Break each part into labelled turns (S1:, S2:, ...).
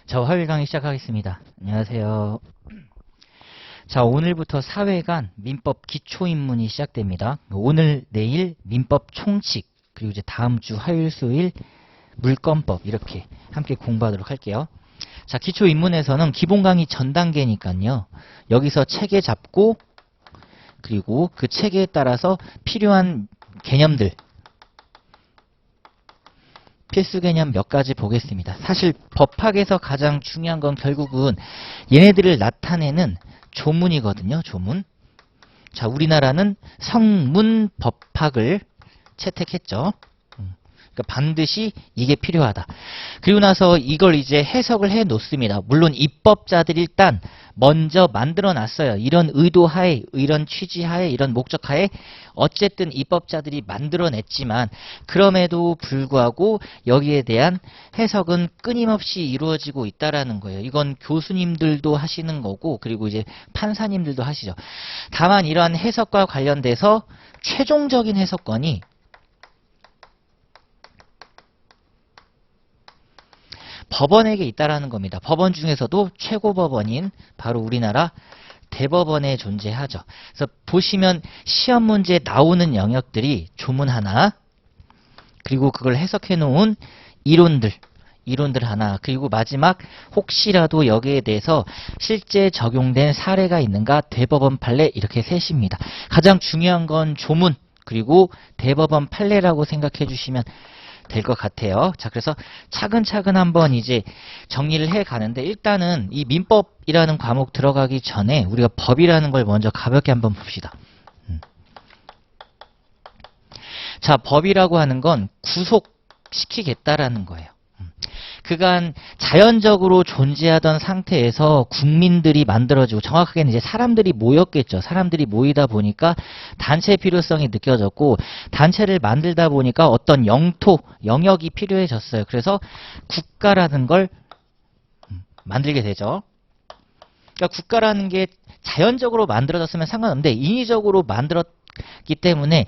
S1: 자, 화요일 강의 시작하겠습니다. 안녕하세요. 자, 오늘부터 사회간 민법 기초입문이 시작됩니다. 오늘, 내일 민법 총칙, 그리고 이제 다음 주 화요일, 수요일 물권법 이렇게 함께 공부하도록 할게요. 자, 기초입문에서는 기본 강의 전 단계니까요. 여기서 체계 잡고 그리고 그 체계에 따라서 필요한 개념들 필수 개념 몇 가지 보겠습니다. 사실 법학에서 가장 중요한 건 결국은 얘네들을 나타내는 조문이거든요. 조문. 자, 우리나라는 성문 법학을 채택했죠. 그러니까 반드시 이게 필요하다. 그리고 나서 이걸 이제 해석을 해 놓습니다. 물론 입법자들이 일단 먼저 만들어 놨어요. 이런 의도하에, 이런 취지하에, 이런 목적하에 어쨌든 입법자들이 만들어 냈지만 그럼에도 불구하고 여기에 대한 해석은 끊임없이 이루어지고 있다라는 거예요. 이건 교수님들도 하시는 거고 그리고 이제 판사님들도 하시죠. 다만 이러한 해석과 관련돼서 최종적인 해석권이 법원에게 있다라는 겁니다. 법원 중에서도 최고법원인 바로 우리나라 대법원에 존재하죠. 그래서 보시면 시험 문제에 나오는 영역들이 조문 하나, 그리고 그걸 해석해 놓은 이론들 하나, 그리고 마지막 혹시라도 여기에 대해서 실제 적용된 사례가 있는가 대법원 판례 이렇게 셋입니다. 가장 중요한 건 조문 그리고 대법원 판례라고 생각해 주시면 될 것 같아요. 자, 그래서 차근차근 한번 이제 정리를 해 가는데 일단은 이 민법이라는 과목 들어가기 전에 우리가 법이라는 걸 먼저 가볍게 한번 봅시다. 자, 법이라고 하는 건 구속시키겠다라는 거예요. 그간 자연적으로 존재하던 상태에서 국민들이 만들어지고 정확하게는 이제 사람들이 모였겠죠. 사람들이 모이다 보니까 단체 필요성이 느껴졌고 단체를 만들다 보니까 어떤 영토, 영역이 필요해졌어요. 그래서 국가라는 걸 만들게 되죠. 그러니까 국가라는 게 자연적으로 만들어졌으면 상관없는데 인위적으로 만들었기 때문에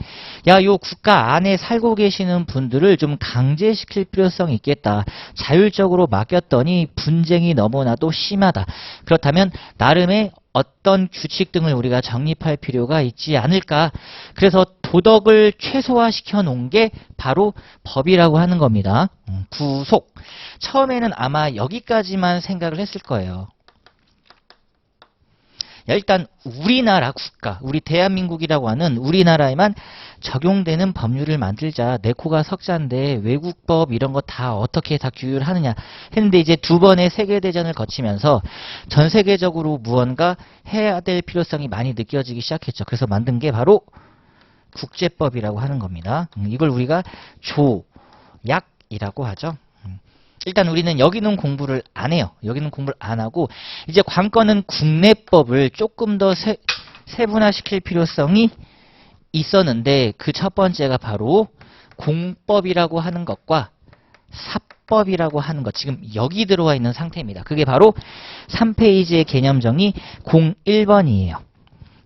S1: 요 국가 안에 살고 계시는 분들을 좀 강제시킬 필요성이 있겠다. 자율적으로 맡겼더니 분쟁이 너무나도 심하다. 그렇다면 나름의 어떤 규칙 등을 우리가 정립할 필요가 있지 않을까. 그래서 도덕을 최소화시켜 놓은 게 바로 법이라고 하는 겁니다. 구속. 처음에는 아마 여기까지만 생각을 했을 거예요. 일단 우리나라 국가, 우리 대한민국이라고 하는 우리나라에만 적용되는 법률을 만들자. 내 코가 석자인데 외국법 이런 거 다 어떻게 다 규율하느냐 했는데 이제 두 번의 세계대전을 거치면서 전 세계적으로 무언가 해야 될 필요성이 많이 느껴지기 시작했죠. 그래서 만든 게 바로 국제법이라고 하는 겁니다. 이걸 우리가 조약이라고 하죠. 일단 우리는 여기는 공부를 안 해요. 여기는 공부를 안 하고 이제 관건은 국내법을 조금 더 세분화시킬 필요성이 있었는데 그 첫 번째가 바로 공법이라고 하는 것과 사법이라고 하는 것. 지금 여기 들어와 있는 상태입니다. 그게 바로 3페이지의 개념 정의 01번이에요.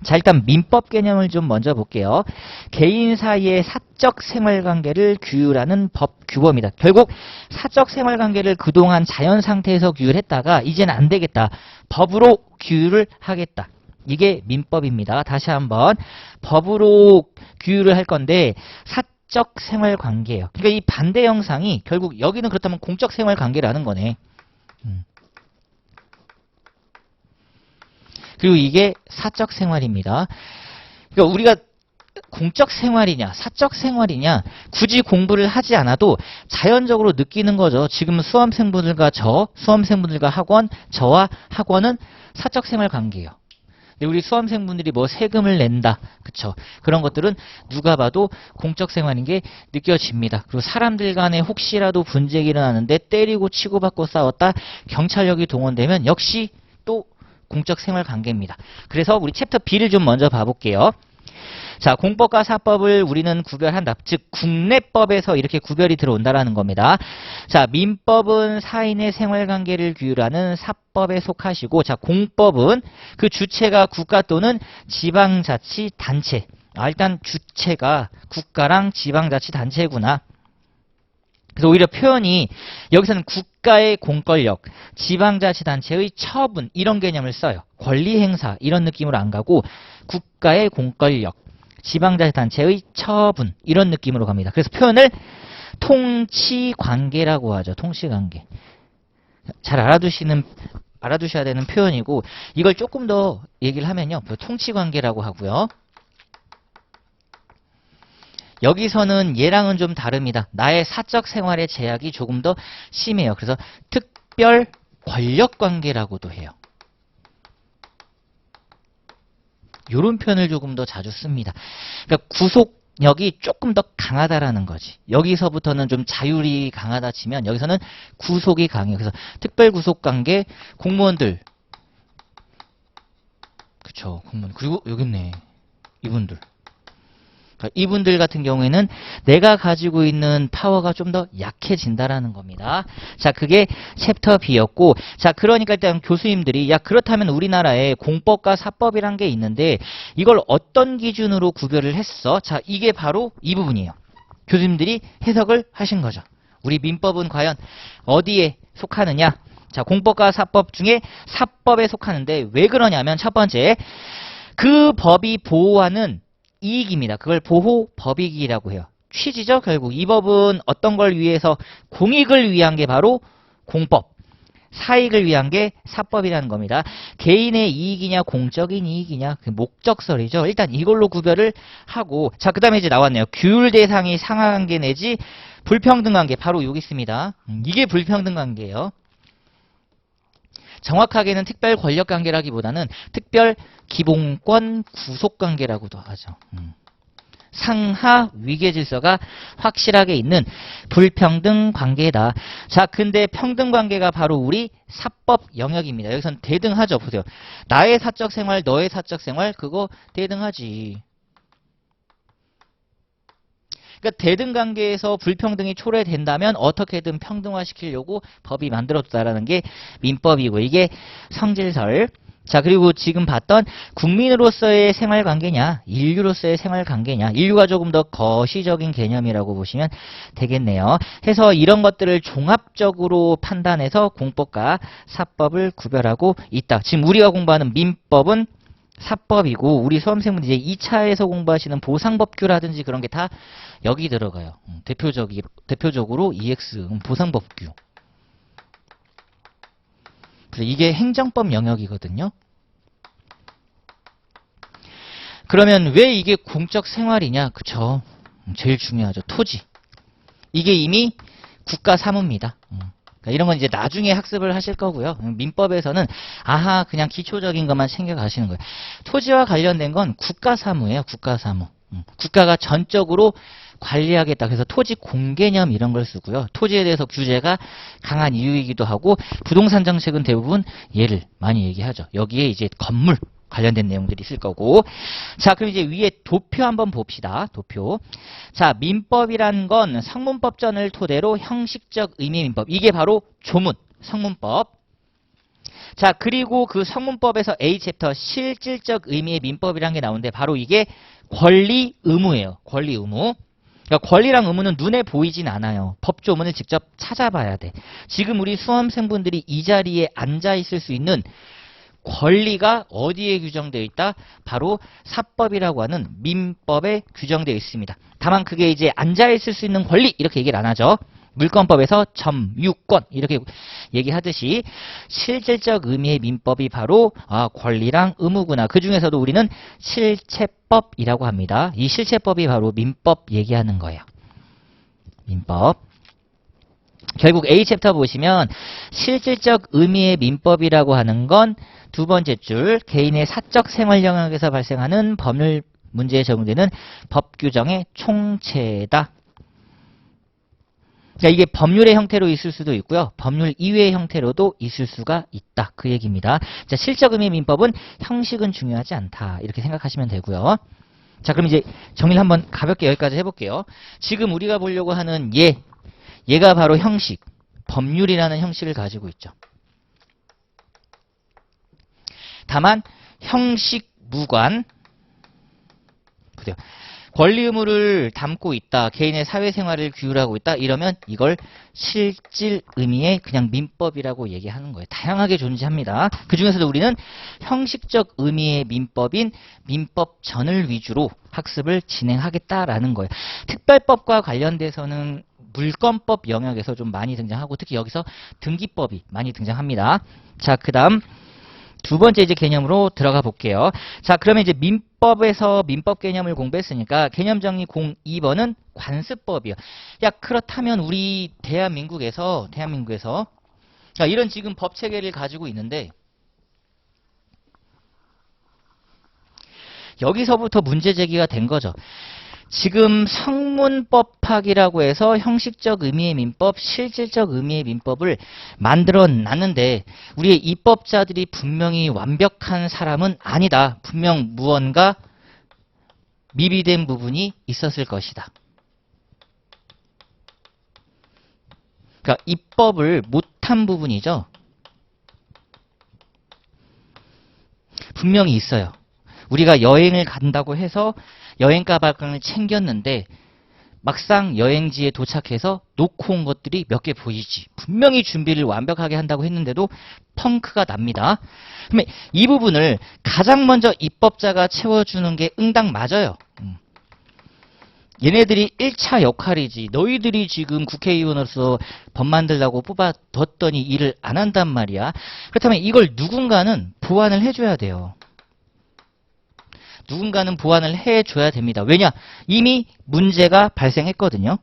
S1: 자, 일단 민법 개념을 좀 먼저 볼게요. 개인 사이의 사적 생활관계를 규율하는 법 규범이다. 결국 사적 생활관계를 그동안 자연 상태에서 규율했다가 이제는 안 되겠다. 법으로 규율을 하겠다. 이게 민법입니다. 다시 한번 법으로 규율을 할 건데 사적 생활관계예요. 그러니까 이 반대 형상이 결국 여기는 그렇다면 공적 생활관계라는 거네. 그리고 이게 사적 생활입니다. 그러니까 우리가 공적 생활이냐 사적 생활이냐 굳이 공부를 하지 않아도 자연적으로 느끼는 거죠. 지금 수험생분들과 수험생분들과 학원, 저와 학원은 사적 생활 관계예요. 근데 우리 수험생분들이 뭐 세금을 낸다. 그쵸? 그런 것들은 누가 봐도 공적 생활인 게 느껴집니다. 그리고 사람들 간에 혹시라도 분쟁이 일어나는데 때리고 치고받고 싸웠다. 경찰력이 동원되면 역시 또 공적 생활 관계입니다. 그래서 우리 챕터 B를 좀 먼저 봐볼게요. 자, 공법과 사법을 우리는 구별한다. 즉 국내법에서 이렇게 구별이 들어온다라는 겁니다. 자, 민법은 사인의 생활관계를 규율하는 사법에 속하시고, 자, 공법은 그 주체가 국가 또는 지방자치단체. 일단 주체가 국가랑 지방자치단체구나. 그래서 오히려 표현이 여기서는 국가의 공권력, 지방자치단체의 처분 이런 개념을 써요. 권리 행사 이런 느낌으로 안 가고 국가의 공권력, 지방자치단체의 처분 이런 느낌으로 갑니다. 그래서 표현을 통치관계라고 하죠. 통치관계. 잘 알아두셔야 되는 표현이고 이걸 조금 더 얘기를 하면요. 통치관계라고 하고요. 여기서는 얘랑은 좀 다릅니다. 나의 사적 생활의 제약이 조금 더 심해요. 그래서 특별 권력관계라고도 해요. 이런 표현을 조금 더 자주 씁니다. 그러니까 구속력이 조금 더 강하다라는 거지. 여기서부터는 좀 자율이 강하다 치면 여기서는 구속이 강해요. 그래서 특별 구속관계 공무원들, 그쵸, 공무원. 그리고 여기 있네, 이분들. 이분들 같은 경우에는 내가 가지고 있는 파워가 좀 더 약해진다라는 겁니다. 자, 그게 챕터 B였고, 자, 그러니까 일단 교수님들이 야, 그렇다면 우리나라에 공법과 사법이란 게 있는데 이걸 어떤 기준으로 구별을 했어? 자, 이게 바로 이 부분이에요. 교수님들이 해석을 하신 거죠. 우리 민법은 과연 어디에 속하느냐? 자, 공법과 사법 중에 사법에 속하는데 왜 그러냐면 첫 번째, 그 법이 보호하는 이익입니다. 그걸 보호법익이라고 해요. 취지죠. 결국 이 법은 어떤 걸 위해서 공익을 위한 게 바로 공법, 사익을 위한 게 사법이라는 겁니다. 개인의 이익이냐 공적인 이익이냐 그 목적설이죠. 일단 이걸로 구별을 하고 자, 그 다음에 이제 나왔네요. 규율 대상이 상하관계 내지 불평등관계 바로 여기 있습니다. 이게 불평등관계예요. 정확하게는 특별 권력관계라기보다는 특별 기본권 구속관계라고도 하죠. 상하 위계 질서가 확실하게 있는 불평등 관계다. 자, 근데 평등 관계가 바로 우리 사법 영역입니다. 여기선 대등하죠. 보세요. 나의 사적 생활, 너의 사적 생활 그거 대등하지. 그러니까 대등관계에서 불평등이 초래된다면 어떻게든 평등화시키려고 법이 만들어졌다라는 게 민법이고 이게 성질설. 자, 그리고 지금 봤던 국민으로서의 생활관계냐 인류로서의 생활관계냐 인류가 조금 더 거시적인 개념이라고 보시면 되겠네요. 해서 이런 것들을 종합적으로 판단해서 공법과 사법을 구별하고 있다. 지금 우리가 공부하는 민법은 사법이고 우리 수험생분들 이제 2차에서 공부하시는 보상법규라든지 그런 게 다 여기 들어가요. 대표적으로 EX 보상법규. 그래서 이게 행정법 영역이거든요. 그러면 왜 이게 공적 생활이냐? 그쵸? 제일 중요하죠. 토지. 이게 이미 국가 사무입니다. 그러니까 이런 건 이제 나중에 학습을 하실 거고요. 민법에서는 아하 그냥 기초적인 것만 챙겨가시는 거예요. 토지와 관련된 건 국가 사무예요. 국가 사무. 국가가 전적으로 관리하겠다. 그래서 토지 공개념 이런 걸 쓰고요. 토지에 대해서 규제가 강한 이유이기도 하고 부동산 정책은 대부분 얘를 많이 얘기하죠. 여기에 이제 건물 관련된 내용들이 있을 거고. 자, 그럼 이제 위에 도표 한번 봅시다. 도표. 자, 민법이란 건 성문법전을 토대로 형식적 의미의 민법. 이게 바로 조문, 성문법. 자, 그리고 그 성문법에서 A챕터 실질적 의미의 민법이라는 게 나오는데 바로 이게 권리 의무예요. 권리 의무. 그러니까 권리랑 의무는 눈에 보이진 않아요. 법조문을 직접 찾아봐야 돼. 지금 우리 수험생분들이 이 자리에 앉아 있을 수 있는 권리가 어디에 규정되어 있다? 바로 사법이라고 하는 민법에 규정되어 있습니다. 다만 그게 이제 앉아있을 수 있는 권리 이렇게 얘기를 안 하죠. 물권법에서 점유권 이렇게 얘기하듯이 실질적 의미의 민법이 바로 권리랑 의무구나. 그 중에서도 우리는 실체법이라고 합니다. 이 실체법이 바로 민법 얘기하는 거예요. 민법. 결국 A챕터 보시면 실질적 의미의 민법이라고 하는 건 두 번째 줄 개인의 사적 생활 영역에서 발생하는 법률 문제에 적용되는 법 규정의 총체다. 그러니까 이게 법률의 형태로 있을 수도 있고요. 법률 이외의 형태로도 있을 수가 있다. 그 얘기입니다. 자, 실적 의미의 민법은 형식은 중요하지 않다. 이렇게 생각하시면 되고요. 자, 그럼 이제 정리를 한번 가볍게 여기까지 해볼게요. 지금 우리가 보려고 하는 얘가 바로 형식, 법률이라는 형식을 가지고 있죠. 다만 형식 무관, 보세요. 권리 의무를 담고 있다. 개인의 사회생활을 규율하고 있다. 이러면 이걸 실질 의미의 그냥 민법이라고 얘기하는 거예요. 다양하게 존재합니다. 그 중에서도 우리는 형식적 의미의 민법인 민법전을 위주로 학습을 진행하겠다라는 거예요. 특별법과 관련돼서는 물권법 영역에서 좀 많이 등장하고 특히 여기서 등기법이 많이 등장합니다. 자, 그 다음 두 번째 이제 개념으로 들어가 볼게요. 자, 그러면 이제 민법에서 민법 개념을 공부했으니까 개념 정리 02번은 관습법이요. 야, 그렇다면 우리 대한민국에서 자, 이런 지금 법 체계를 가지고 있는데 여기서부터 문제 제기가 된 거죠. 지금 성문법학이라고 해서 형식적 의미의 민법, 실질적 의미의 민법을 만들어 놨는데 우리의 입법자들이 분명히 완벽한 사람은 아니다. 분명 무언가 미비된 부분이 있었을 것이다. 그러니까 입법을 못한 부분이죠. 분명히 있어요. 우리가 여행을 간다고 해서 여행 가방을 챙겼는데 막상 여행지에 도착해서 놓고 온 것들이 몇 개 보이지. 분명히 준비를 완벽하게 한다고 했는데도 펑크가 납니다. 그러면 이 부분을 가장 먼저 입법자가 채워주는 게 응당 맞아요. 얘네들이 1차 역할이지. 너희들이 지금 국회의원으로서 법 만들라고 뽑아뒀더니 일을 안 한단 말이야. 그렇다면 이걸 누군가는 보완을 해줘야 돼요. 누군가는 보완을 해줘야 됩니다. 왜냐? 이미 문제가 발생했거든요.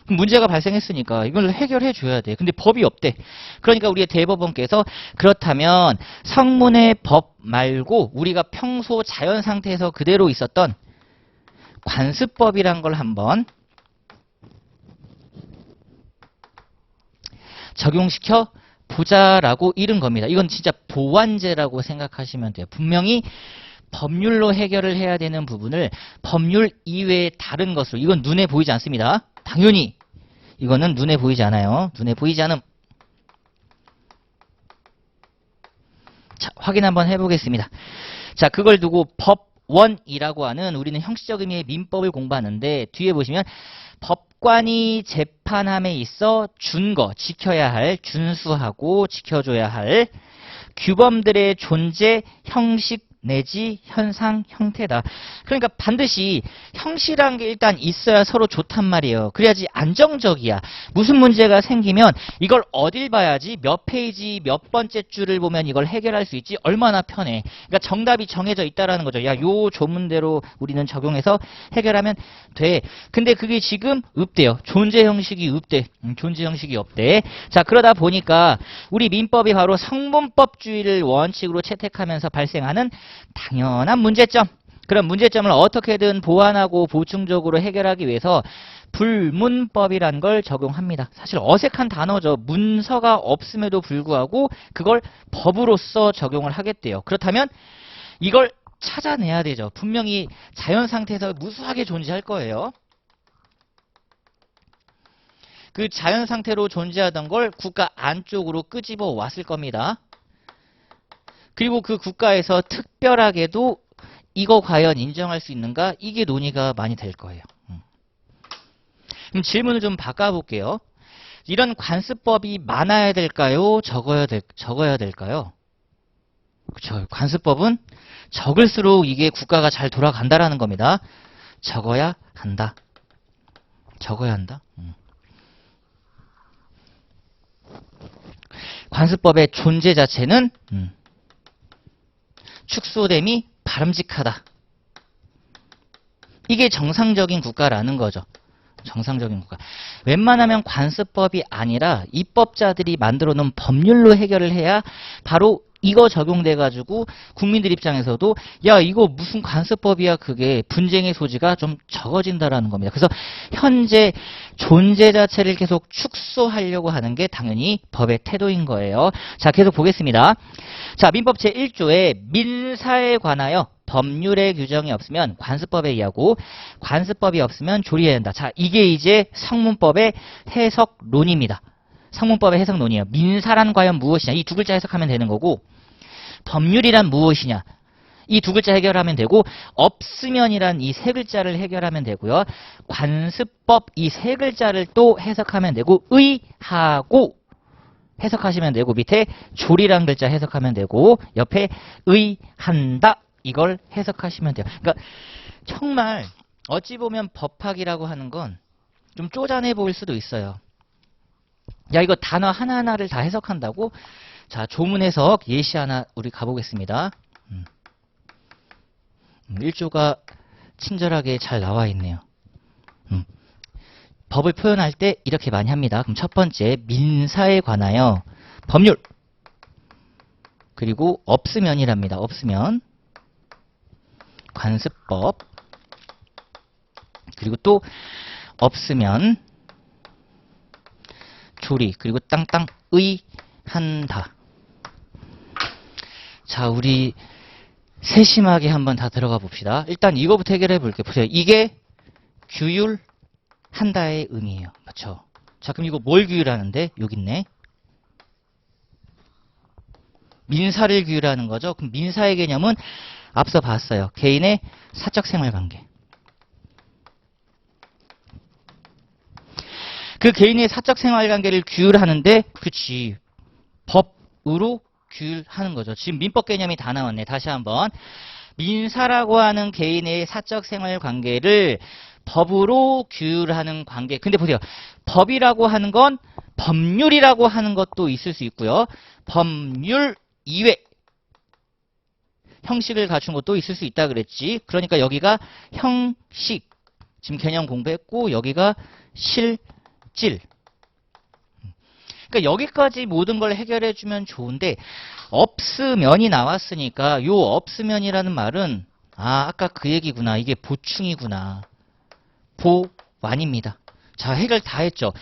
S1: 그럼 문제가 발생했으니까 이걸 해결해줘야 돼. 근데 법이 없대. 그러니까 우리의 대법원께서 그렇다면 성문의 법 말고 우리가 평소 자연 상태에서 그대로 있었던 관습법이란 걸 한번 적용시켜 보자라고 이른 겁니다. 이건 진짜 보완제라고 생각하시면 돼요. 분명히 법률로 해결을 해야 되는 부분을 법률 이외의 다른 것으로, 이건 눈에 보이지 않습니다. 당연히 이거는 눈에 보이지 않아요. 눈에 보이지 않음. 자, 확인 한번 해보겠습니다. 자, 그걸 두고 법원이라고 하는 우리는 형식적 의미의 민법을 공부하는데 뒤에 보시면 법관이 재판함에 있어 준거, 지켜야 할, 준수하고 지켜줘야 할 규범들의 존재, 형식 내지 현상, 형태다. 그러니까 반드시 형식이라는 게 일단 있어야 서로 좋단 말이에요. 그래야지 안정적이야. 무슨 문제가 생기면 이걸 어딜 봐야지, 몇 페이지 몇 번째 줄을 보면 이걸 해결할 수 있지, 얼마나 편해. 그러니까 정답이 정해져 있다라는 거죠. 야, 요 조문대로 우리는 적용해서 해결하면 돼. 근데 그게 지금 없대요. 존재 형식이 없대. 존재 형식이 없대. 자, 그러다 보니까 우리 민법이 바로 성문법주의를 원칙으로 채택하면서 발생하는 당연한 문제점. 그런 문제점을 어떻게든 보완하고 보충적으로 해결하기 위해서 불문법이란 걸 적용합니다. 사실 어색한 단어죠. 문서가 없음에도 불구하고 그걸 법으로서 적용을 하겠대요. 그렇다면 이걸 찾아내야 되죠. 분명히 자연 상태에서 무수하게 존재할 거예요. 그 자연 상태로 존재하던 걸 국가 안쪽으로 끄집어 왔을 겁니다. 그리고 그 국가에서 특별하게도 이거 과연 인정할 수 있는가? 이게 논의가 많이 될 거예요. 그럼 질문을 좀 바꿔볼게요. 이런 관습법이 많아야 될까요? 적어야 될까요? 그렇죠. 관습법은 적을수록 이게 국가가 잘 돌아간다라는 겁니다. 적어야 한다. 적어야 한다. 관습법의 존재 자체는 축소됨이 바람직하다. 이게 정상적인 국가라는 거죠. 정상적인 국가. 웬만하면 관습법이 아니라 입법자들이 만들어 놓은 법률로 해결을 해야 바로 이거 적용돼가지고 국민들 입장에서도 야, 이거 무슨 관습법이야, 그게 분쟁의 소지가 좀 적어진다라는 겁니다. 그래서 현재 존재 자체를 계속 축소하려고 하는 게 당연히 법의 태도인 거예요. 자, 계속 보겠습니다. 자, 민법 제1조에 민사에 관하여 법률의 규정이 없으면 관습법에 의하고 관습법이 없으면 조리해야 한다. 자, 이게 이제 성문법의 해석론입니다. 성문법의 해석론이에요. 민사란 과연 무엇이냐? 이 두 글자 해석하면 되는 거고 법률이란 무엇이냐? 이 두 글자 해결하면 되고 없으면이란 이 세 글자를 해결하면 되고요. 관습법 이 세 글자를 또 해석하면 되고 의하고 해석하시면 되고 밑에 조리란 글자 해석하면 되고 옆에 의한다 이걸 해석하시면 돼요. 그러니까 정말 어찌 보면 법학이라고 하는 건 좀 쪼잔해 보일 수도 있어요. 야 이거 단어 하나하나를 다 해석한다고? 자 조문 해석 예시 하나 우리 가보겠습니다. 1조가 친절하게 잘 나와 있네요. 법을 표현할 때 이렇게 많이 합니다. 그럼 첫 번째 민사에 관하여 법률 그리고 없으면이랍니다. 없으면 관습법 그리고 또 없으면 조리 그리고 땅땅 의한다. 자 우리 세심하게 한번 다 들어가 봅시다. 일단 이거부터 해결해 볼게요. 보세요. 이게 규율한다의 의미예요. 맞죠? 자 그럼 이거 뭘 규율하는데? 여기 있네. 민사를 규율하는 거죠. 그럼 민사의 개념은 앞서 봤어요. 개인의 사적 생활 관계. 그 개인의 사적 생활 관계를 규율하는데 그치 법으로 규율하는 거죠. 지금 민법 개념이 다 나왔네. 다시 한번 민사라고 하는 개인의 사적 생활 관계를 법으로 규율하는 관계. 근데 보세요. 법이라고 하는 건 법률이라고 하는 것도 있을 수 있고요. 법률 이외 형식을 갖춘 것도 있을 수 있다 그랬지. 그러니까 여기가 형식 지금 개념 공부했고 여기가 실질. 그러니까 여기까지 모든 걸 해결해 주면 좋은데 없으면이 나왔으니까 요 없으면이라는 말은 아까 그 얘기구나. 이게 보충이구나. 보완입니다. 자 해결 다 했죠.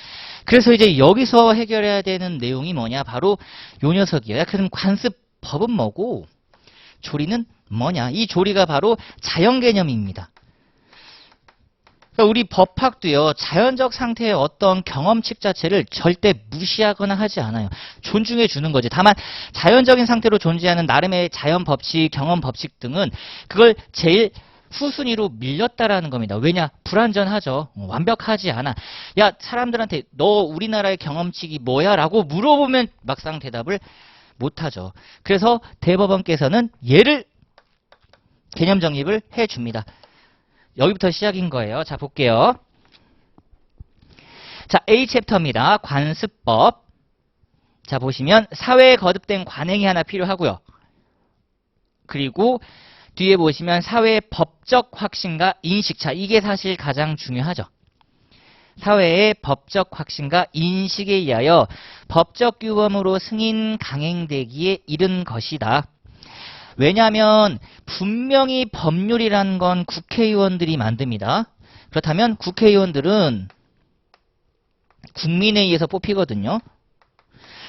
S1: 그래서 이제 여기서 해결해야 되는 내용이 뭐냐. 바로 요 녀석이에요. 그럼 관습법은 뭐고 조리는 뭐냐. 이 조리가 바로 자연 개념입니다. 그러니까 우리 법학도요. 자연적 상태의 어떤 경험칙 자체를 절대 무시하거나 하지 않아요. 존중해 주는 거지. 다만 자연적인 상태로 존재하는 나름의 자연 법칙, 경험 법칙 등은 그걸 제일 후순위로 밀렸다라는 겁니다. 왜냐? 불완전하죠. 완벽하지 않아. 야 사람들한테 너 우리나라의 경험칙이 뭐야? 라고 물어보면 막상 대답을 못하죠. 그래서 대법원께서는 얘를 개념 정립을 해줍니다. 여기부터 시작인 거예요. 자 볼게요. 자 A 챕터입니다. 관습법. 자 보시면 사회에 거듭된 관행이 하나 필요하고요. 그리고 뒤에 보시면 사회의 법적 확신과 인식. 자 이게 사실 가장 중요하죠. 사회의 법적 확신과 인식에 의하여 법적 규범으로 승인 강행되기에 이른 것이다. 왜냐하면 분명히 법률이라는 건 국회의원들이 만듭니다. 그렇다면 국회의원들은 국민에 의해서 뽑히거든요.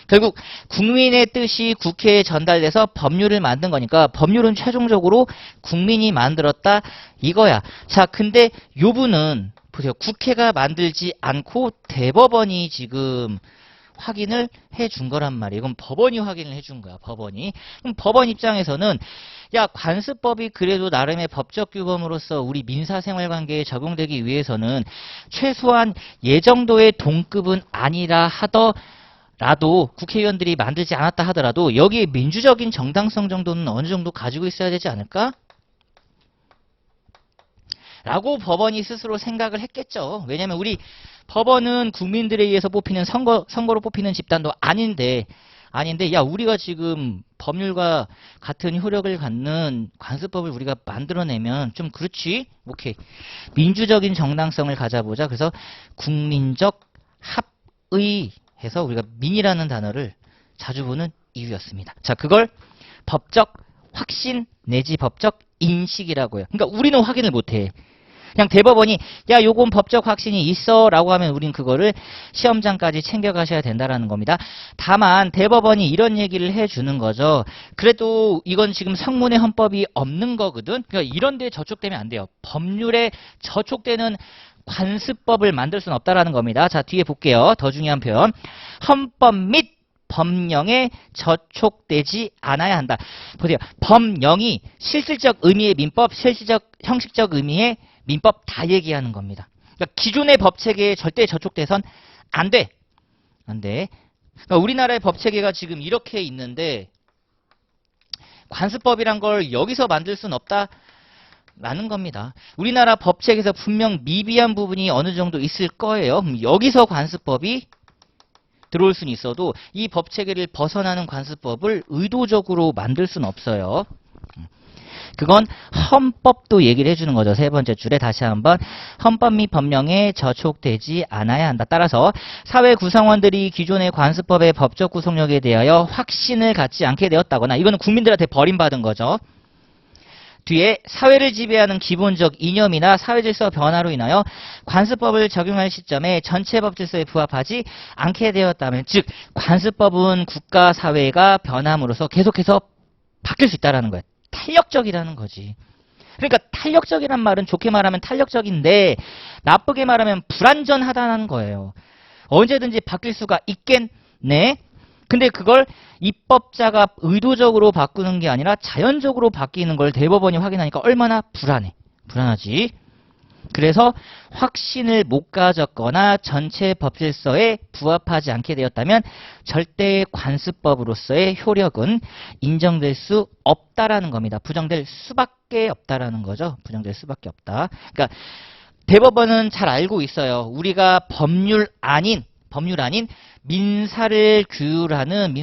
S1: 결국 국민의 뜻이 국회에 전달돼서 법률을 만든 거니까 법률은 최종적으로 국민이 만들었다 이거야. 자 근데 요 분은 보세요. 국회가 만들지 않고 대법원이 지금 확인을 해준 거란 말이에요. 이건 법원이 확인을 해준 거야. 법원이. 그럼 법원 입장에서는 야 관습법이 그래도 나름의 법적 규범으로서 우리 민사생활관계에 적용되기 위해서는 최소한 예정도의 동급은 아니라 하더라도 국회의원들이 만들지 않았다 하더라도 여기에 민주적인 정당성 정도는 어느 정도 가지고 있어야 되지 않을까? 라고 법원이 스스로 생각을 했겠죠. 왜냐하면 우리 법원은 국민들에 의해서 뽑히는 선거로 뽑히는 집단도 아닌데 야 우리가 지금 법률과 같은 효력을 갖는 관습법을 우리가 만들어내면 좀 그렇지? 오케이. 민주적인 정당성을 가져보자. 그래서 국민적 합의 해서 우리가 민이라는 단어를 자주 보는 이유였습니다. 자 그걸 법적 확신 내지 법적 인식이라고 해요. 그러니까 우리는 확인을 못해. 그냥 대법원이 야 요건 법적 확신이 있어 라고 하면 우린 그거를 시험장까지 챙겨가셔야 된다라는 겁니다. 다만 대법원이 이런 얘기를 해주는 거죠. 그래도 이건 지금 성문의 헌법이 없는 거거든. 그러니까 이런 데에 저촉되면 안 돼요. 법률에 저촉되는 관습법을 만들 수는 없다라는 겁니다. 자 뒤에 볼게요. 더 중요한 표현. 헌법 및 법령에 저촉되지 않아야 한다. 보세요. 법령이 실질적 의미의 민법, 실질적 형식적 의미의 민법 다 얘기하는 겁니다. 그러니까 기존의 법체계에 절대 저촉돼선 안 돼. 안 돼. 그러니까 우리나라의 법체계가 지금 이렇게 있는데 관습법이란 걸 여기서 만들 수는 없다라는 겁니다. 우리나라 법체계에서 분명 미비한 부분이 어느 정도 있을 거예요. 여기서 관습법이 들어올 수는 있어도 이 법체계를 벗어나는 관습법을 의도적으로 만들 수는 없어요. 그건 헌법도 얘기를 해주는 거죠. 세 번째 줄에 다시 한번 헌법 및 법령에 저촉되지 않아야 한다. 따라서 사회 구성원들이 기존의 관습법의 법적 구속력에 대하여 확신을 갖지 않게 되었다거나 이거는 국민들한테 버림받은 거죠. 뒤에 사회를 지배하는 기본적 이념이나 사회질서 변화로 인하여 관습법을 적용할 시점에 전체 법질서에 부합하지 않게 되었다면 즉 관습법은 국가 사회가 변함으로써 계속해서 바뀔 수 있다는 거예요. 탄력적이라는 거지. 그러니까 탄력적이란 말은 좋게 말하면 탄력적인데 나쁘게 말하면 불완전하다는 거예요. 언제든지 바뀔 수가 있겠네. 근데 그걸 입법자가 의도적으로 바꾸는 게 아니라 자연적으로 바뀌는 걸 대법원이 확인하니까 얼마나 불안해. 불안하지. 그래서 확신을 못 가졌거나 전체 법질서에 부합하지 않게 되었다면 절대 관습법으로서의 효력은 인정될 수 없다라는 겁니다. 부정될 수밖에 없다라는 거죠. 부정될 수밖에 없다. 그러니까 대법원은 잘 알고 있어요. 우리가 법률 아닌 민사를 규율하는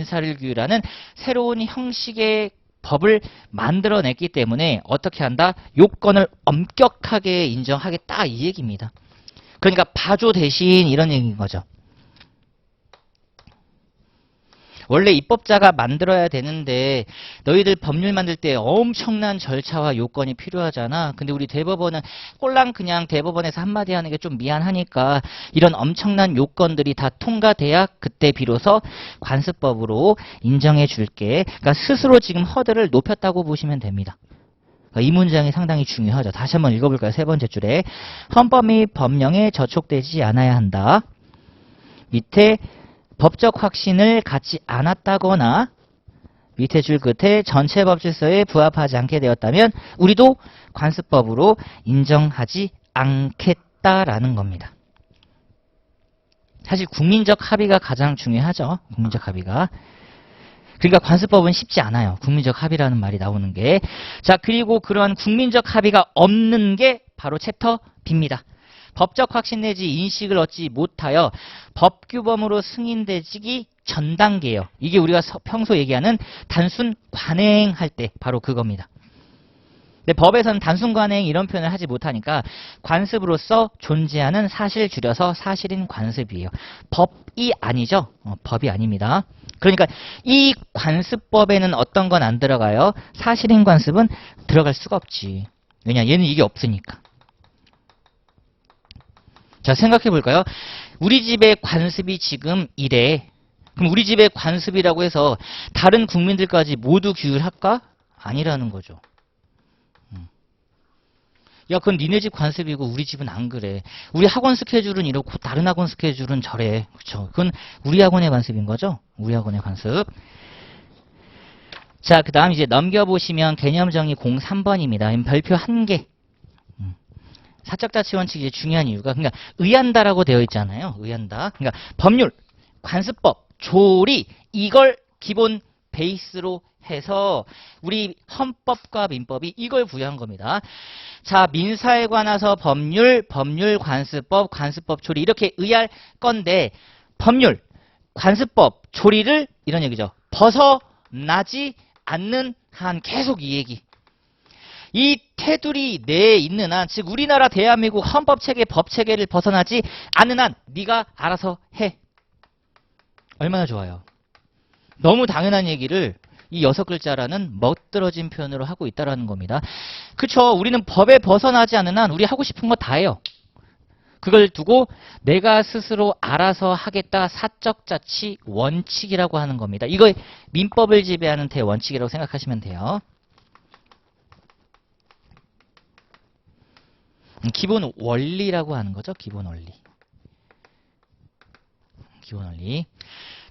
S1: 새로운 형식의 법을 만들어냈기 때문에 어떻게 한다? 요건을 엄격하게 인정하겠다 이 얘기입니다. 그러니까 봐줘 대신 이런 얘기인 거죠. 원래 입법자가 만들어야 되는데 너희들 법률 만들 때 엄청난 절차와 요건이 필요하잖아. 근데 우리 대법원은 꼴랑 그냥 대법원에서 한마디 하는 게 좀 미안하니까 이런 엄청난 요건들이 다 통과돼야 그때 비로소 관습법으로 인정해 줄게. 그러니까 스스로 지금 허들을 높였다고 보시면 됩니다. 이 문장이 상당히 중요하죠. 다시 한번 읽어볼까요? 세 번째 줄에 헌법 및 법령에 저촉되지 않아야 한다. 밑에 법적 확신을 갖지 않았다거나 밑에 줄 끝에 전체 법질서에 부합하지 않게 되었다면 우리도 관습법으로 인정하지 않겠다라는 겁니다. 사실 국민적 합의가 가장 중요하죠. 국민적 합의가. 그러니까 관습법은 쉽지 않아요. 국민적 합의라는 말이 나오는 게. 자, 그리고 그러한 국민적 합의가 없는 게 바로 챕터 B입니다. 법적 확신 내지 인식을 얻지 못하여 법규범으로 승인되기 전 단계예요. 이게 우리가 평소 얘기하는 단순 관행할 때 바로 그겁니다. 근데 법에서는 단순 관행 이런 표현을 하지 못하니까 관습으로서 존재하는 사실 줄여서 사실인 관습이에요. 법이 아니죠. 법이 아닙니다. 그러니까 이 관습법에는 어떤 건 안 들어가요? 사실인 관습은 들어갈 수가 없지. 왜냐? 얘는 이게 없으니까. 자, 생각해 볼까요? 우리 집의 관습이 지금 이래. 그럼 우리 집의 관습이라고 해서 다른 국민들까지 모두 규율할까? 아니라는 거죠. 야, 그건 니네 집 관습이고 우리 집은 안 그래. 우리 학원 스케줄은 이렇고 다른 학원 스케줄은 저래. 그렇죠? 그건 우리 학원의 관습인 거죠? 우리 학원의 관습. 자, 그 다음 이제 넘겨보시면 개념정의 03번입니다. 별표 1개. 사적자치 원칙이 중요한 이유가 그러니까 의한다라고 되어 있잖아요. 의한다. 그러니까 법률, 관습법, 조리 이걸 기본 베이스로 해서 우리 헌법과 민법이 이걸 부여한 겁니다. 자, 민사에 관해서 법률, 관습법, 조리 이렇게 의할 건데 법률, 관습법, 조리를 이런 얘기죠. 벗어나지 않는 한 계속 이 얘기. 이 테두리 내에 있는 한, 즉 우리나라 대한민국 헌법체계, 법체계를 벗어나지 않는 한 네가 알아서 해. 얼마나 좋아요. 너무 당연한 얘기를 이 6글자라는 멋들어진 표현으로 하고 있다는 겁니다. 그쵸? 우리는 법에 벗어나지 않는 한 우리 하고 싶은 거 다 해요. 그걸 두고 내가 스스로 알아서 하겠다 사적자치 원칙이라고 하는 겁니다. 이거 민법을 지배하는 대원칙이라고 생각하시면 돼요. 기본 원리라고 하는 거죠. 기본 원리. 기본 원리.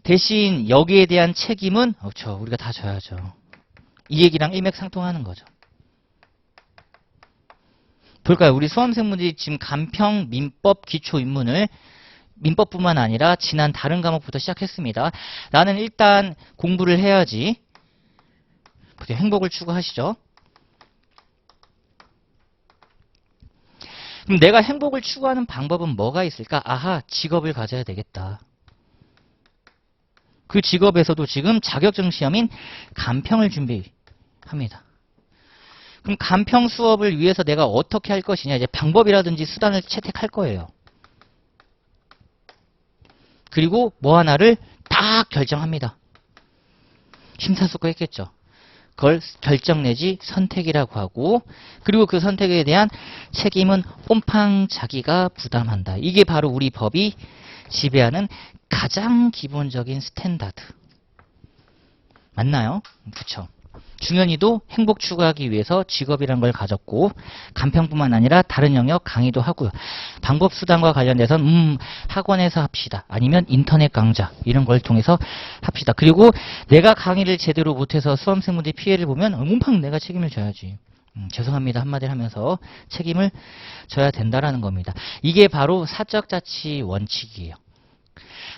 S1: 대신 여기에 대한 책임은 그렇죠. 우리가 다 져야죠. 이 얘기랑 일맥상통하는 거죠. 볼까요? 우리 수험생분들이 지금 간평, 민법, 기초 입문을 민법뿐만 아니라 지난 다른 과목부터 시작했습니다. 나는 일단 공부를 해야지. 행복을 추구하시죠. 그럼 내가 행복을 추구하는 방법은 뭐가 있을까? 아하, 직업을 가져야 되겠다. 그 직업에서도 지금 자격증 시험인 간평을 준비합니다. 그럼 간평 수업을 위해서 내가 어떻게 할 것이냐, 이제 방법이라든지 수단을 채택할 거예요. 그리고 뭐 하나를 딱 결정합니다. 심사숙고했겠죠. 그걸 결정 내지 선택이라고 하고, 그리고 그 선택에 대한 책임은 꼼팡 자기가 부담한다. 이게 바로 우리 법이 지배하는 가장 기본적인 스탠다드. 맞나요? 그쵸. 중현이도 행복 추구하기 위해서 직업이란 걸 가졌고, 간평뿐만 아니라 다른 영역 강의도 하고요. 방법 수단과 관련돼서는 학원에서 합시다. 아니면 인터넷 강좌 이런 걸 통해서 합시다. 그리고 내가 강의를 제대로 못해서 수험생분들이 피해를 보면 몸팡 내가 책임을 져야지. 죄송합니다 한마디를 하면서 책임을 져야 된다라는 겁니다. 이게 바로 사적자치 원칙이에요.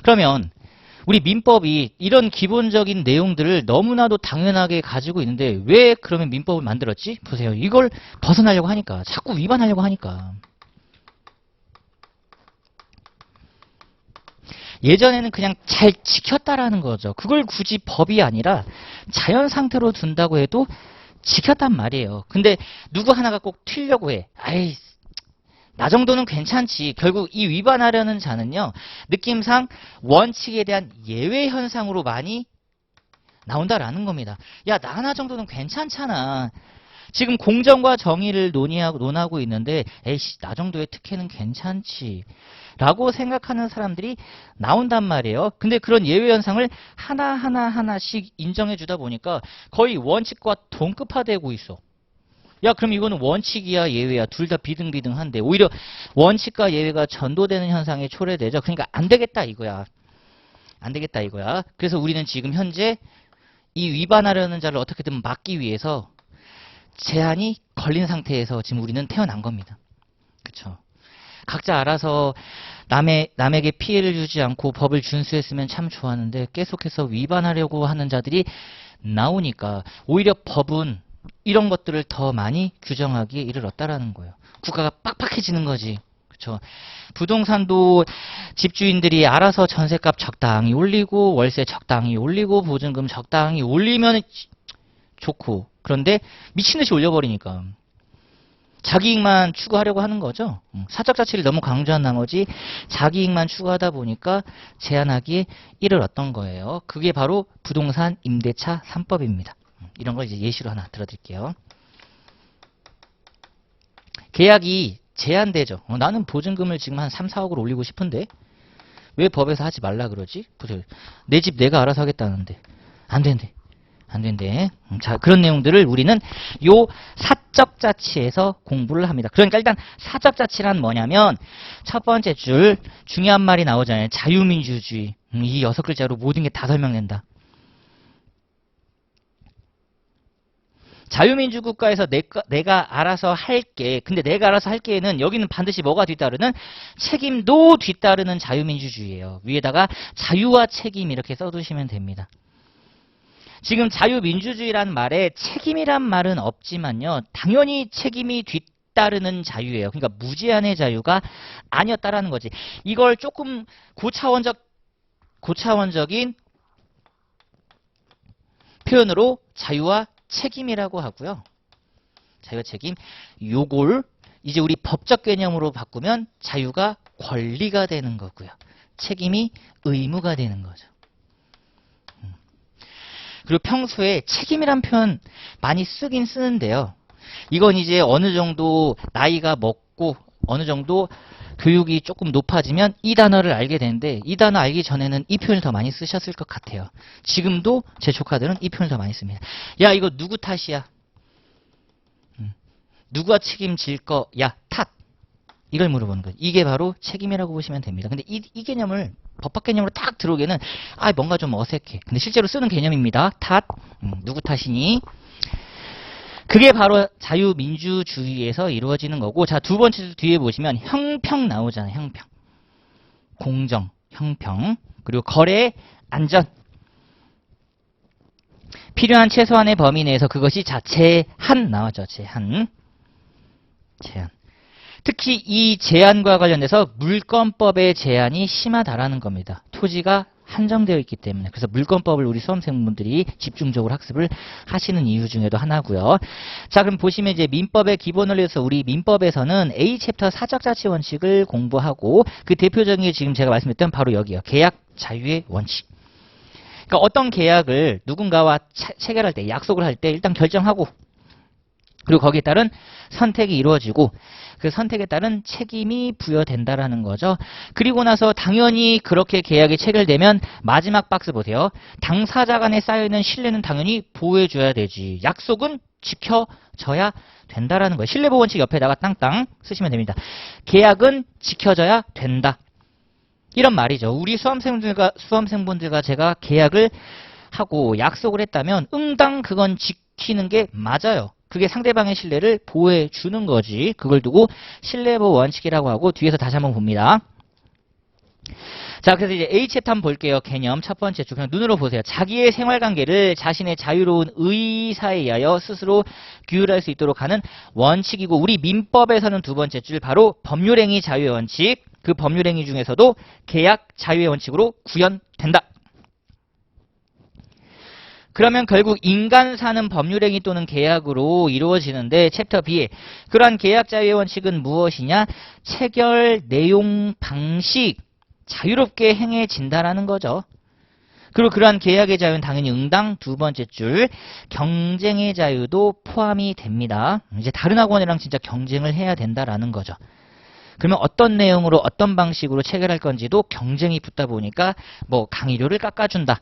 S1: 그러면 우리 민법이 이런 기본적인 내용들을 너무나도 당연하게 가지고 있는데 왜 그러면 민법을 만들었지? 보세요. 이걸 벗어나려고 하니까. 자꾸 위반하려고 하니까. 예전에는 그냥 잘 지켰다라는 거죠. 그걸 굳이 법이 아니라 자연 상태로 둔다고 해도 지켰단 말이에요. 근데 누구 하나가 꼭 튀려고 해. 아이, 나 정도는 괜찮지. 결국 이 위반하려는 자는요, 느낌상 원칙에 대한 예외 현상으로 많이 나온다라는 겁니다. 야, 나 하나 정도는 괜찮잖아. 지금 공정과 정의를 논하고 있는데, 에이씨, 나 정도의 특혜는 괜찮지. 라고 생각하는 사람들이 나온단 말이에요. 근데 그런 예외 현상을 하나씩 인정해 주다 보니까 거의 원칙과 동급화되고 있어. 야, 그럼 이거는 원칙이야, 예외야. 둘 다 비등비등한데. 오히려 원칙과 예외가 전도되는 현상이 초래되죠. 그러니까 안 되겠다, 이거야. 안 되겠다, 이거야. 그래서 우리는 지금 현재 이 위반하려는 자를 어떻게든 막기 위해서 제한이 걸린 상태에서 지금 우리는 태어난 겁니다. 그쵸? 각자 알아서 남에게 피해를 주지 않고 법을 준수했으면 참 좋았는데 계속해서 위반하려고 하는 자들이 나오니까 오히려 법은 이런 것들을 더 많이 규정하기에 이르렀다라는 거예요. 국가가 빡빡해지는 거지. 그렇죠? 부동산도 집주인들이 알아서 전세값 적당히 올리고 월세 적당히 올리고 보증금 적당히 올리면 좋고, 그런데 미친듯이 올려버리니까 자기 이익만 추구하려고 하는 거죠. 사적 자치를 너무 강조한 나머지 자기 이익만 추구하다 보니까 제한하기에 이르렀던 거예요. 그게 바로 부동산 임대차 3법입니다. 이런 걸 이제 예시로 하나 들어드릴게요. 계약이 제한되죠. 나는 보증금을 지금 한 3, 4억을 올리고 싶은데 왜 법에서 하지 말라 그러지? 내 집 내가 알아서 하겠다는데 안 된대. 안 된대. 자, 그런 내용들을 우리는 요 사적자치에서 공부를 합니다. 그러니까 일단 사적자치란 뭐냐면 첫 번째 줄 중요한 말이 나오잖아요. 자유민주주의. 이 6글자로 모든 게 다 설명된다. 자유민주 국가에서 내가 알아서 할게. 근데 내가 알아서 할게는 여기는 반드시 뭐가 뒤따르는? 책임도 뒤따르는 자유민주주의예요. 위에다가 자유와 책임 이렇게 써두시면 됩니다. 지금 자유민주주의란 말에 책임이란 말은 없지만요. 당연히 책임이 뒤따르는 자유예요. 그러니까 무제한의 자유가 아니었다라는 거지. 이걸 조금 고차원적인 표현으로 자유와 책임이라고 하고요. 자유와 책임. 요걸 이제 우리 법적 개념으로 바꾸면 자유가 권리가 되는 거고요. 책임이 의무가 되는 거죠. 그리고 평소에 책임이란 표현 많이 쓰긴 쓰는데요. 이건 이제 어느 정도 나이가 먹고 어느 정도 교육이 조금 높아지면 이 단어를 알게 되는데 이 단어 알기 전에는 이 표현을 더 많이 쓰셨을 것 같아요. 지금도 제 조카들은 이 표현을 더 많이 씁니다. 야, 이거 누구 탓이야? 누가 책임질 거야? 탓. 이걸 물어보는 거예요. 이게 바로 책임이라고 보시면 됩니다. 근데 이 개념을 법학 개념으로 딱 들어오기에는 뭔가 좀 어색해. 근데 실제로 쓰는 개념입니다. 탓, 누구 탓이니? 그게 바로 자유민주주의에서 이루어지는 거고, 자, 두 번째 줄 뒤에 보시면 형평 나오잖아요. 형평. 공정, 형평, 그리고 거래, 안전. 필요한 최소한의 범위 내에서 그것이 제한 나왔죠. 제한. 특히 이 제한과 관련돼서 물권법의 제한이 심하다라는 겁니다. 토지가 한정되어 있기 때문에. 그래서 물권법을 우리 수험생분들이 집중적으로 학습을 하시는 이유 중에도 하나고요. 자, 그럼 보시면 이제 민법의 기본 원리에서 우리 민법에서는 A 챕터 사적자치 원칙을 공부하고 그 대표적인 게 지금 제가 말씀드렸던 바로 여기요. 계약 자유의 원칙. 그러니까 어떤 계약을 누군가와 체결할 때, 약속을 할 때 일단 결정하고 그리고 거기에 따른 선택이 이루어지고 그 선택에 따른 책임이 부여된다라는 거죠. 그리고 나서 당연히 그렇게 계약이 체결되면 마지막 박스 보세요. 당사자 간에 쌓여있는 신뢰는 당연히 보호해줘야 되지. 약속은 지켜져야 된다라는 거예요. 신뢰보호 원칙 옆에다가 땅땅 쓰시면 됩니다. 계약은 지켜져야 된다. 이런 말이죠. 우리 수험생분들과 제가 계약을 하고 약속을 했다면 응당 그건 지키는 게 맞아요. 그게 상대방의 신뢰를 보호해 주는 거지. 그걸 두고 신뢰보호 원칙이라고 하고 뒤에서 다시 한번 봅니다. 자, 그래서 이제 A 챕터 한번 볼게요. 개념 첫 번째 줄 그냥 눈으로 보세요. 자기의 생활관계를 자신의 자유로운 의사에 의하여 스스로 규율할 수 있도록 하는 원칙이고 우리 민법에서는 두 번째 줄 바로 법률행위 자유의 원칙. 그 법률행위 중에서도 계약 자유의 원칙으로 구현된다. 그러면 결국 인간 사는 법률행위 또는 계약으로 이루어지는데 챕터 B에 그러한 계약 자유의 원칙은 무엇이냐? 체결 내용 방식 자유롭게 행해진다라는 거죠. 그리고 그러한 계약의 자유는 당연히 응당 두 번째 줄 경쟁의 자유도 포함이 됩니다. 이제 다른 학원이랑 진짜 경쟁을 해야 된다라는 거죠. 그러면 어떤 내용으로 어떤 방식으로 체결할 건지도 경쟁이 붙다 보니까 뭐 강의료를 깎아준다.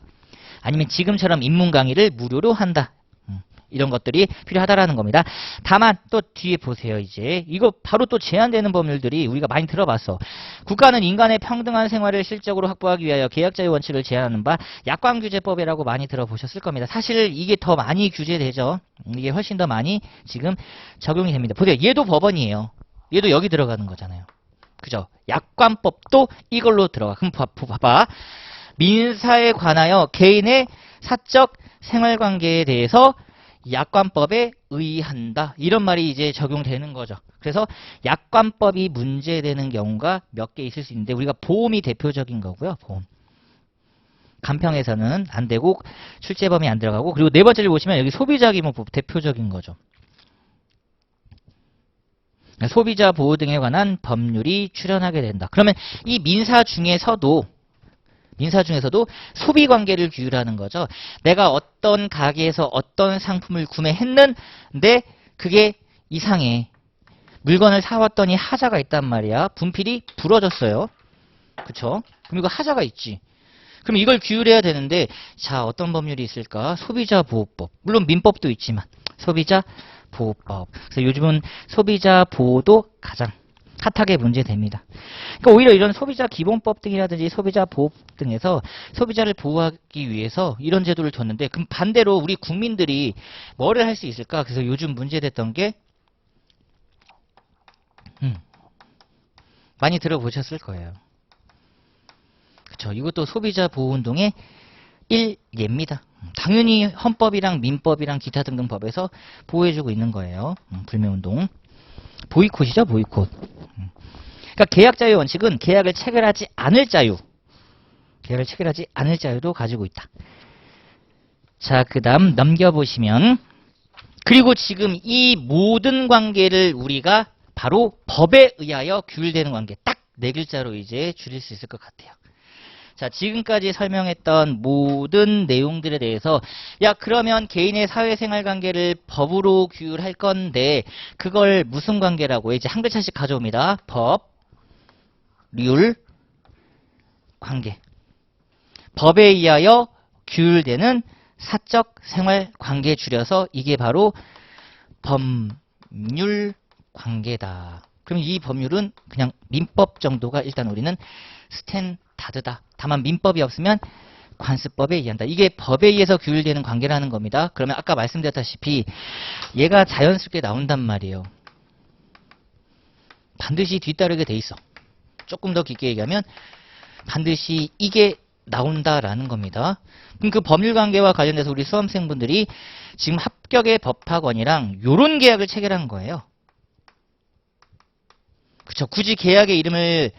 S1: 아니면 지금처럼 입문 강의를 무료로 한다. 이런 것들이 필요하다라는 겁니다. 다만 또 뒤에 보세요. 이제 이거 바로 또 제한되는 법률들이 우리가 많이 들어봤어. 국가는 인간의 평등한 생활을 실적으로 확보하기 위하여 계약자의 원칙을 제한하는 바 약관규제법이라고 많이 들어보셨을 겁니다. 사실 이게 더 많이 규제되죠. 이게 훨씬 더 많이 지금 적용이 됩니다. 보세요. 얘도 법원이에요. 얘도 여기 들어가는 거잖아요. 그죠? 약관법도 이걸로 들어가. 그럼 봐봐. 민사에 관하여 개인의 사적 생활관계에 대해서 약관법에 의한다. 이런 말이 이제 적용되는 거죠. 그래서 약관법이 문제되는 경우가 몇 개 있을 수 있는데 우리가 보험이 대표적인 거고요. 보험. 간평에서는 안 되고 출제범위 안 들어가고 그리고 네 번째를 보시면 여기 소비자기본법 대표적인 거죠. 소비자 보호 등에 관한 법률이 출현하게 된다. 그러면 이 민사 중에서도 소비관계를 규율하는 거죠. 내가 어떤 가게에서 어떤 상품을 구매했는데 그게 이상해. 물건을 사왔더니 하자가 있단 말이야. 분필이 부러졌어요. 그쵸? 그럼 이거 하자가 있지. 그럼 이걸 규율해야 되는데 자 어떤 법률이 있을까? 소비자보호법. 물론 민법도 있지만 소비자보호법. 그래서 요즘은 소비자보호도 가장 핫하게 문제됩니다. 그러니까 오히려 이런 소비자 기본법 등이라든지 소비자 보호법 등에서 소비자를 보호하기 위해서 이런 제도를 뒀는데 그럼 반대로 우리 국민들이 뭐를 할 수 있을까? 그래서 요즘 문제됐던 게 많이 들어보셨을 거예요. 그쵸? 이것도 소비자 보호운동의 일예입니다. 당연히 헌법이랑 민법이랑 기타 등등 법에서 보호해주고 있는 거예요. 불매운동. 보이콧이죠, 보이콧. 그러니까 계약 자유의 원칙은 계약을 체결하지 않을 자유도 가지고 있다. 자, 그 다음 넘겨보시면 그리고 지금 이 모든 관계를 우리가 바로 법에 의하여 규율되는 관계 딱 네 글자로 이제 줄일 수 있을 것 같아요. 자, 지금까지 설명했던 모든 내용들에 대해서 야 그러면 개인의 사회생활 관계를 법으로 규율할 건데 그걸 무슨 관계라고 이제 한 글자씩 가져옵니다. 법, 률, 관계. 법에 의하여 규율되는 사적 생활 관계 줄여서 이게 바로 법률 관계다. 그럼 이 법률은 그냥 민법 정도가 일단 우리는 스탠다드다. 다만 민법이 없으면 관습법에 의한다. 이게 법에 의해서 규율되는 관계라는 겁니다. 그러면 아까 말씀드렸다시피 얘가 자연스럽게 나온단 말이에요. 반드시 뒤따르게 돼 있어. 조금 더 깊게 얘기하면 반드시 이게 나온다라는 겁니다. 그럼 그 법률관계와 관련돼서 우리 수험생분들이 지금 합격의 법학원이랑 요런 계약을 체결한 거예요. 그쵸? 굳이 계약의 이름을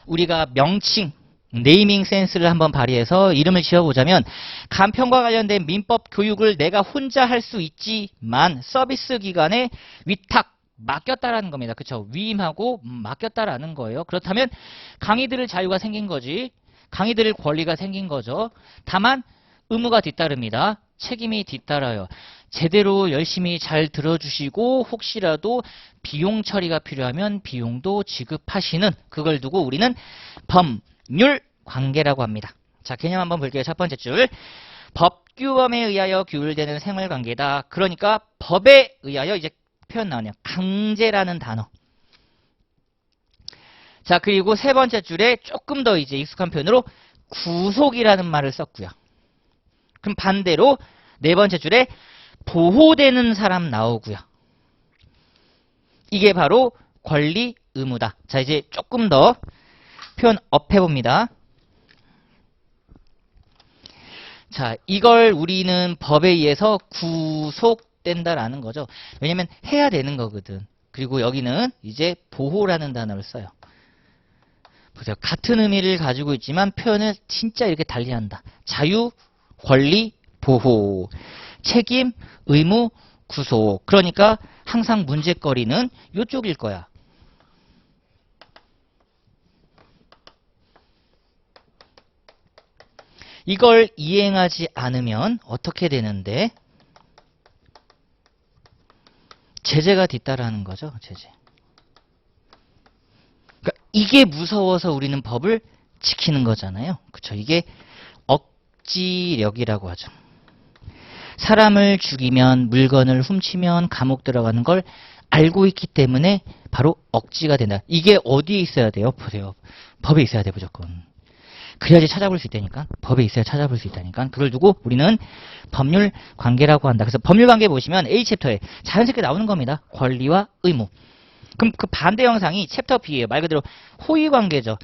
S1: 우리가 명칭, 네이밍 센스를 한번 발휘해서 이름을 지어보자면 간편과 관련된 민법 교육을 내가 혼자 할 수 있지만 서비스 기관에 위탁, 맡겼다라는 겁니다. 그쵸? 위임하고 맡겼다라는 거예요. 그렇다면 강의들을 자유가 생긴 거지. 강의들을 권리가 생긴 거죠. 다만 의무가 뒤따릅니다. 책임이 뒤따라요. 제대로 열심히 잘 들어주시고 혹시라도 비용 처리가 필요하면 비용도 지급하시는 그걸 두고 우리는 법률 관계라고 합니다. 자, 개념 한번 볼게요. 첫 번째 줄. 법규범에 의하여 규율되는 생활관계다. 그러니까 법에 의하여 이제 표현 나오네요. 강제라는 단어. 자, 그리고 세 번째 줄에 조금 더 이제 익숙한 표현으로 구속이라는 말을 썼고요. 그럼 반대로 네 번째 줄에 보호되는 사람 나오고요. 이게 바로 권리, 의무다. 자, 이제 조금 더 표현 업 해봅니다. 자, 이걸 우리는 법에 의해서 구속된다라는 거죠. 왜냐면 해야 되는 거거든. 그리고 여기는 이제 보호라는 단어를 써요. 보세요. 같은 의미를 가지고 있지만 표현을 진짜 이렇게 달리한다. 자유, 권리, 보호, 책임, 의무, 구속. 그러니까 항상 문제거리는 이쪽일 거야. 이걸 이행하지 않으면 어떻게 되는데? 제재가 뒤따르는 거죠. 제재. 그러니까 이게 무서워서 우리는 법을 지키는 거잖아요. 그렇죠? 이게 억지력이라고 하죠. 사람을 죽이면, 물건을 훔치면 감옥 들어가는 걸 알고 있기 때문에 바로 억지가 된다. 이게 어디에 있어야 돼요? 보세요. 법에 있어야 돼, 무조건. 그래야지 찾아볼 수 있다니까. 법에 있어야 찾아볼 수 있다니까. 그걸 두고 우리는 법률 관계라고 한다. 그래서 법률 관계 보시면 A챕터에 자연스럽게 나오는 겁니다. 권리와 의무. 그럼 그 반대 영상이 챕터 B예요. 말 그대로 호의 관계죠.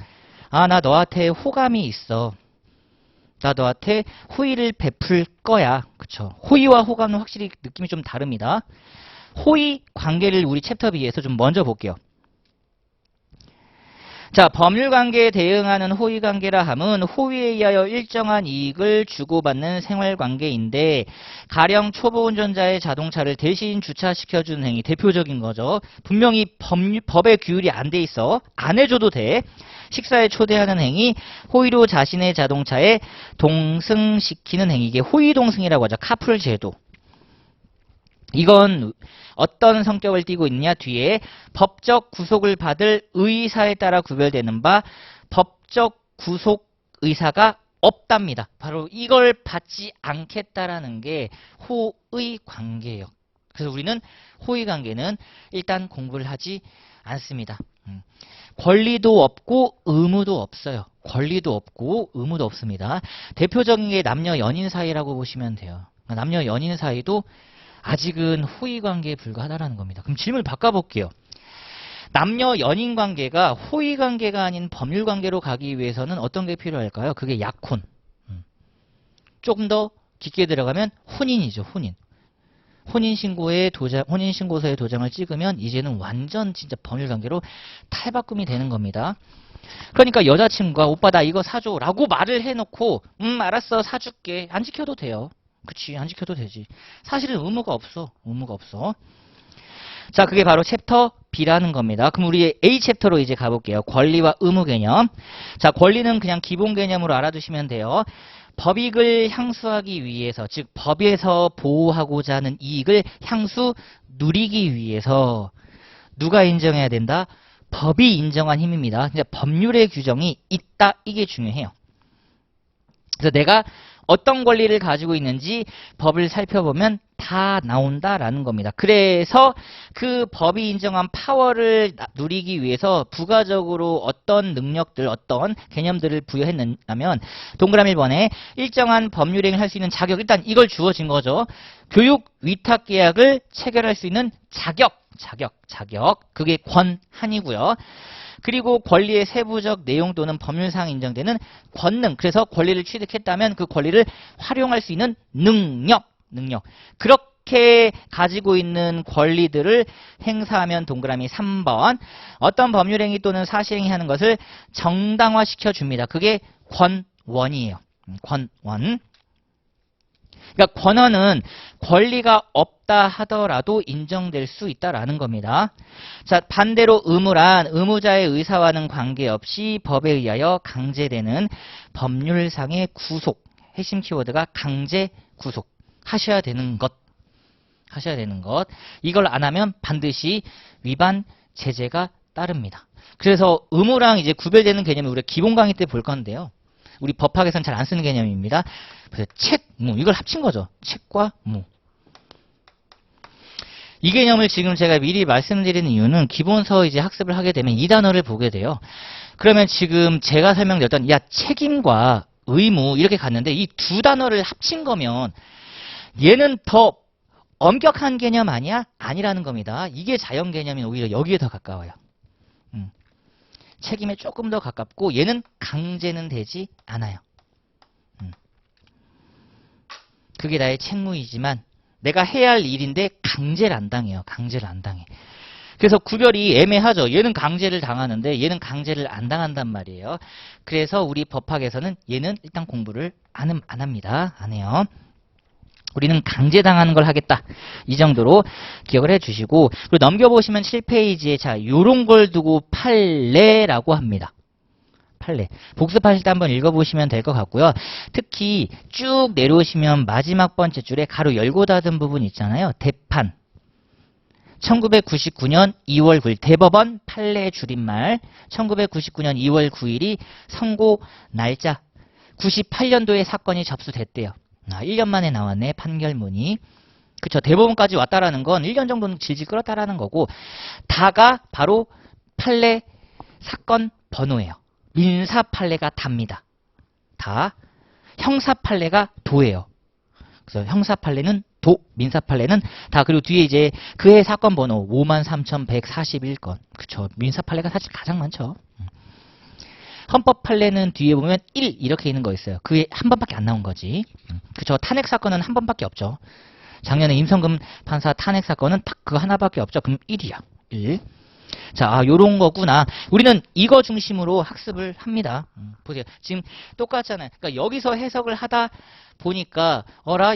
S1: 아, 나 너한테 호감이 있어. 나 너한테 호의를 베풀 거야. 그쵸? 호의와 호감은 확실히 느낌이 좀 다릅니다. 호의 관계를 우리 챕터 B에서 좀 먼저 볼게요. 자, 법률관계에 대응하는 호의관계라 함은 호의에 의하여 일정한 이익을 주고받는 생활관계인데 가령 초보운전자의 자동차를 대신 주차시켜주는 행위 대표적인 거죠. 분명히 법의 규율이 안 돼 있어. 안 해줘도 돼. 식사에 초대하는 행위, 호의로 자신의 자동차에 동승시키는 행위. 이게 호의동승이라고 하죠. 카풀 제도. 이건 어떤 성격을 띠고 있느냐 뒤에 법적 구속을 받을 의사에 따라 구별되는 바 법적 구속 의사가 없답니다. 바로 이걸 받지 않겠다라는 게 호의 관계예요. 그래서 우리는 호의 관계는 일단 공부를 하지 않습니다. 권리도 없고 의무도 없어요. 권리도 없고 의무도 없습니다. 대표적인 게 남녀 연인 사이라고 보시면 돼요. 남녀 연인 사이도 아직은 호의 관계에 불과하다는 겁니다. 그럼 질문을 바꿔볼게요. 남녀 연인 관계가 호의 관계가 아닌 법률 관계로 가기 위해서는 어떤 게 필요할까요? 그게 약혼. 조금 더 깊게 들어가면 혼인이죠. 혼인. 혼인신고서에 도장을 찍으면 이제는 완전 진짜 법률 관계로 탈바꿈이 되는 겁니다. 그러니까 여자친구가 오빠 나 이거 사줘 라고 말을 해놓고 알았어 사줄게 안 지켜도 돼요. 그치, 안 지켜도 되지. 사실은 의무가 없어. 의무가 없어. 자, 그게 바로 챕터 B라는 겁니다. 그럼 우리 A 챕터로 이제 가볼게요. 권리와 의무 개념. 자, 권리는 그냥 기본 개념으로 알아두시면 돼요. 법익을 향수하기 위해서, 즉 법에서 보호하고자 하는 이익을 향수 누리기 위해서 누가 인정해야 된다? 법이 인정한 힘입니다. 법률의 규정이 있다. 이게 중요해요. 그래서 내가 어떤 권리를 가지고 있는지 법을 살펴보면 다 나온다라는 겁니다. 그래서 그 법이 인정한 파워를 누리기 위해서 부가적으로 어떤 능력들, 어떤 개념들을 부여했냐면 동그라미 1번에 일정한 법률행위를 할 수 있는 자격, 일단 이걸 주어진 거죠. 교육 위탁 계약을 체결할 수 있는 자격. 그게 권한이고요. 그리고 권리의 세부적 내용 또는 법률상 인정되는 권능. 그래서 권리를 취득했다면 그 권리를 활용할 수 있는 능력. 그렇게 가지고 있는 권리들을 행사하면 동그라미 3번. 어떤 법률행위 또는 사실행위 하는 것을 정당화시켜 줍니다. 그게 권원이에요. 권원. 그러니까 권한은 권리가 없다 하더라도 인정될 수 있다라는 겁니다. 자, 반대로 의무란 의무자의 의사와는 관계없이 법에 의하여 강제되는 법률상의 구속. 핵심 키워드가 강제 구속. 하셔야 되는 것. 이걸 안 하면 반드시 위반 제재가 따릅니다. 그래서 의무랑 이제 구별되는 개념을 우리가 기본 강의 때 볼 건데요. 우리 법학에서는 잘 안 쓰는 개념입니다. 그래서 책, 무 이걸 합친 거죠. 책과 무. 이 개념을 지금 제가 미리 말씀드리는 이유는 기본서 이제 학습을 하게 되면 이 단어를 보게 돼요. 그러면 지금 제가 설명드렸던 책임과 의무 이렇게 갔는데 이 두 단어를 합친 거면 얘는 더 엄격한 개념 아니야? 아니라는 겁니다. 이게 자연 개념이 오히려 여기에 더 가까워요. 책임에 조금 더 가깝고 얘는 강제는 되지 않아요. 그게 나의 책무이지만 내가 해야 할 일인데 강제를 안 당해요. 그래서 구별이 애매하죠. 얘는 강제를 당하는데 얘는 강제를 안 당한단 말이에요. 그래서 우리 법학에서는 얘는 일단 공부를 안 합니다. 안 해요. 우리는 강제당하는 걸 하겠다. 이 정도로 기억을 해주시고 그리고 넘겨보시면 7페이지에 자 요런 걸 두고 판례라고 합니다. 판례. 복습하실 때 한번 읽어보시면 될 것 같고요. 특히 쭉 내려오시면 마지막 번째 줄에 가로 열고 닫은 부분 있잖아요. 대판. 1999년 2월 9일 대법원 판례 줄임말 1999년 2월 9일이 선고 날짜 98년도에 사건이 접수됐대요. 1년 만에 나왔네 판결문이. 그쵸. 대법원까지 왔다라는 건 1년 정도는 질질 끌었다라는 거고 다가 바로 판례 사건 번호예요. 민사 판례가 답니다. 다. 형사 판례가 도예요. 그래서 형사 판례는 도, 민사 판례는 다. 그리고 뒤에 이제 그해 사건 번호 53,141건. 그쵸. 민사 판례가 사실 가장 많죠. 헌법 판례는 뒤에 보면 1 이렇게 있는 거 있어요. 그게 한 번밖에 안 나온 거지. 그쵸. 탄핵 사건은 한 번밖에 없죠. 작년에 임성근 판사 탄핵 사건은 딱 그거 하나밖에 없죠. 그럼 1이야. 1. 자, 요런 거구나. 우리는 이거 중심으로 학습을 합니다. 보세요. 지금 똑같잖아요. 그러니까 여기서 해석을 하다 보니까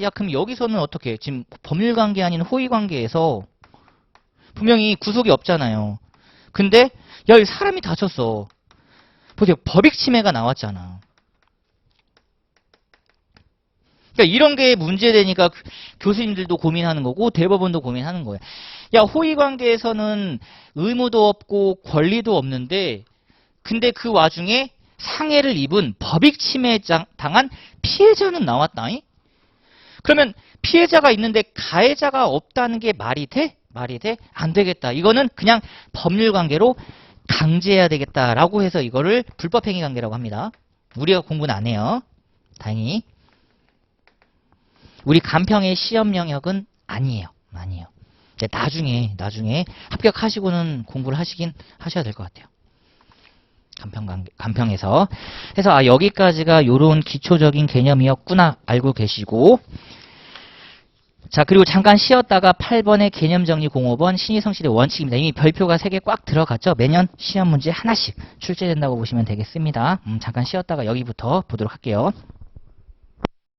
S1: 야 그럼 여기서는 어떻게 지금 법률관계 아닌 호의관계에서 분명히 구속이 없잖아요. 근데 야 여기 사람이 다쳤어. 보세요. 법익침해가 나왔잖아. 그러니까 이런 게 문제되니까 교수님들도 고민하는 거고 대법원도 고민하는 거예요. 야 호의관계에서는 의무도 없고 권리도 없는데 근데 그 와중에 상해를 입은 법익침해 당한 피해자는 나왔다잉? 그러면 피해자가 있는데 가해자가 없다는 게 말이 돼? 안 되겠다. 이거는 그냥 법률관계로 강제해야 되겠다라고 해서 이거를 불법행위관계라고 합니다. 우리가 공부는 안 해요. 다행히. 우리 간평의 시험 영역은 아니에요. 나중에 합격하시고는 공부를 하셔야 될 것 같아요. 간평에서. 그래서 여기까지가 요런 기초적인 개념이었구나 알고 계시고 자 그리고 잠깐 쉬었다가 8번의 개념정리 05번 신의성실의 원칙입니다. 이미 별표가 3개 꽉 들어갔죠. 매년 시험 문제 하나씩 출제된다고 보시면 되겠습니다. 잠깐 쉬었다가 여기부터 보도록 할게요.